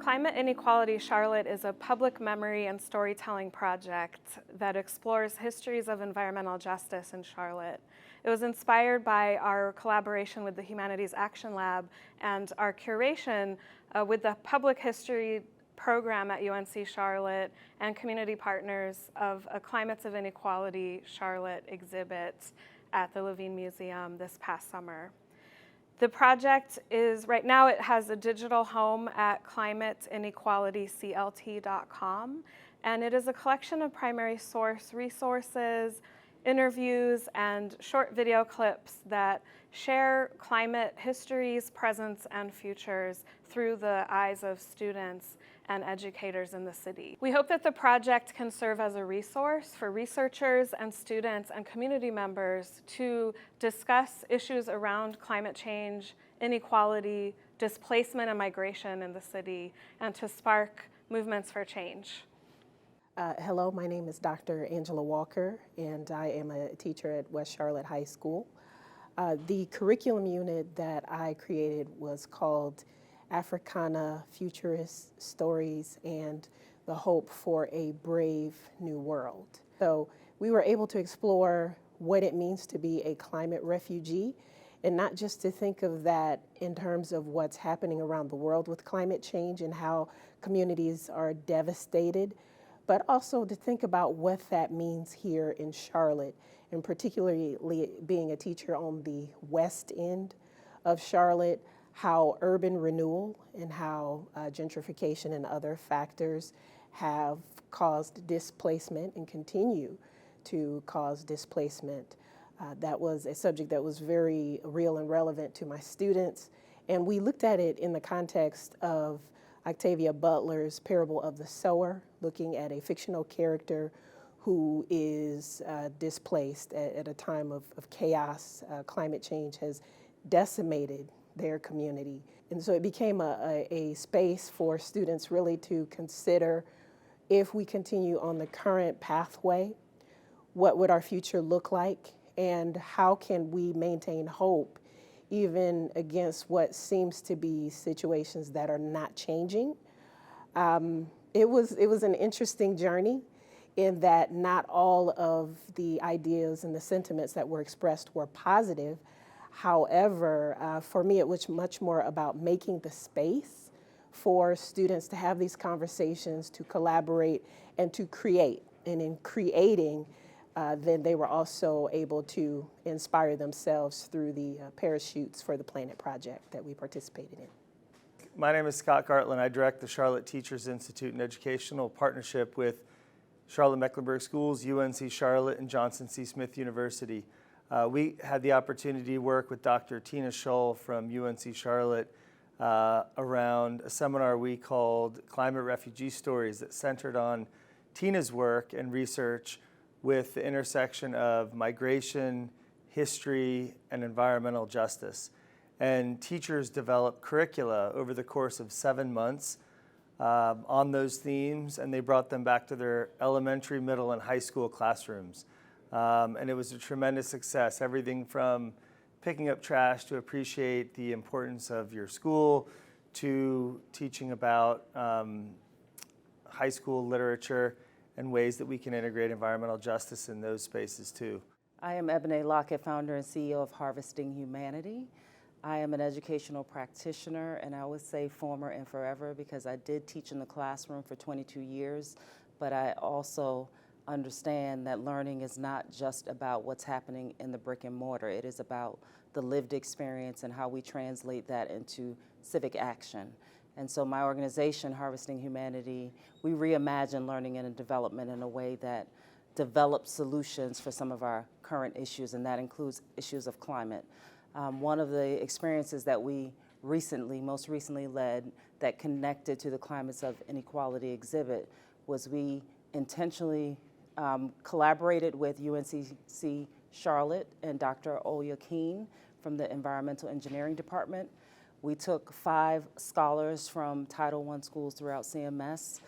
Climate Inequality Charlotte is a public memory and storytelling project that explores histories of environmental justice in Charlotte. It was inspired by our collaboration with the Humanities Action Lab and our curation with the public history program at UNC Charlotte and community partners of a Climates of Inequality Charlotte exhibit at the Levine Museum this past summer. The project is, right now it has a digital home at climateinequalityclt.com, and it is a collection of primary source resources, interviews, and short video clips that share climate histories, presents, and futures through the eyes of students and educators in the city. We hope that the project can serve as a resource for researchers and students and community members to discuss issues around climate change, inequality, displacement, and migration in the city, and to spark movements for change. Hello, my name is Dr. Angela Walker, and I am a teacher at West Charlotte High School. The curriculum unit that I created was called Africana Futurist Stories and the Hope for a Brave New World. So we were able to explore what it means to be a climate refugee, and not just to think of that in terms of what's happening around the world with climate change and how communities are devastated, but also to think about what that means here in Charlotte, and particularly being a teacher on the west end of Charlotte, how urban renewal and how gentrification and other factors have caused displacement and continue to cause displacement. That was a subject that was very real and relevant to my students, and we looked at it in the context of Octavia Butler's Parable of the Sower, looking at a fictional character who is displaced at a time of chaos. Climate change has decimated their community. And so it became a space for students really to consider, if we continue on the current pathway, what would our future look like, and how can we maintain hope even against what seems to be situations that are not changing. It was an interesting journey in that not all of the ideas and the sentiments that were expressed were positive. However, for me, it was much more about making the space for students to have these conversations, to collaborate, and to create. And in creating, then they were also able to inspire themselves through the Parachutes for the Planet project that we participated in. My name is Scott Gartland. I direct the Charlotte Teachers Institute, an educational partnership with Charlotte-Mecklenburg Schools, UNC Charlotte, and Johnson C. Smith University. We had the opportunity to work with Dr. Tina Scholl from UNC Charlotte around a seminar we called Climate Refugee Stories that centered on Tina's work and research with the intersection of migration, history, and environmental justice. And teachers developed curricula over the course of 7 months on those themes, and they brought them back to their elementary, middle, and high school classrooms. And it was a tremendous success, everything from picking up trash to appreciate the importance of your school, to teaching about high school literature and ways that we can integrate environmental justice in those spaces too. I am Ebony Lockett, founder and CEO of Harvesting Humanity. I am an educational practitioner, and I would say former and forever, because I did teach in the classroom for 22 years, but I also understand that learning is not just about what's happening in the brick and mortar. It is about the lived experience and how we translate that into civic action. And so my organization, Harvesting Humanity, we reimagine learning and development in a way that develops solutions for some of our current issues, and that includes issues of climate. One of the experiences that we most recently led that connected to the Climates of Inequality exhibit was we intentionally collaborated with UNCC Charlotte and Dr. Olya Keene from the Environmental Engineering Department. We took 5 scholars from Title I schools throughout CMS.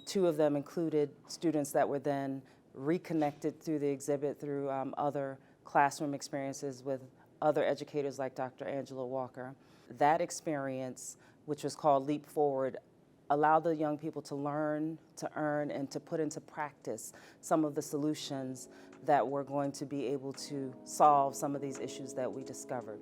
2 of them included students that were then reconnected through the exhibit through other classroom experiences with other educators like Dr. Angela Walker. That experience, which was called Leap Forward, allow the young people to learn, to earn, and to put into practice some of the solutions that we're going to be able to solve some of these issues that we discovered.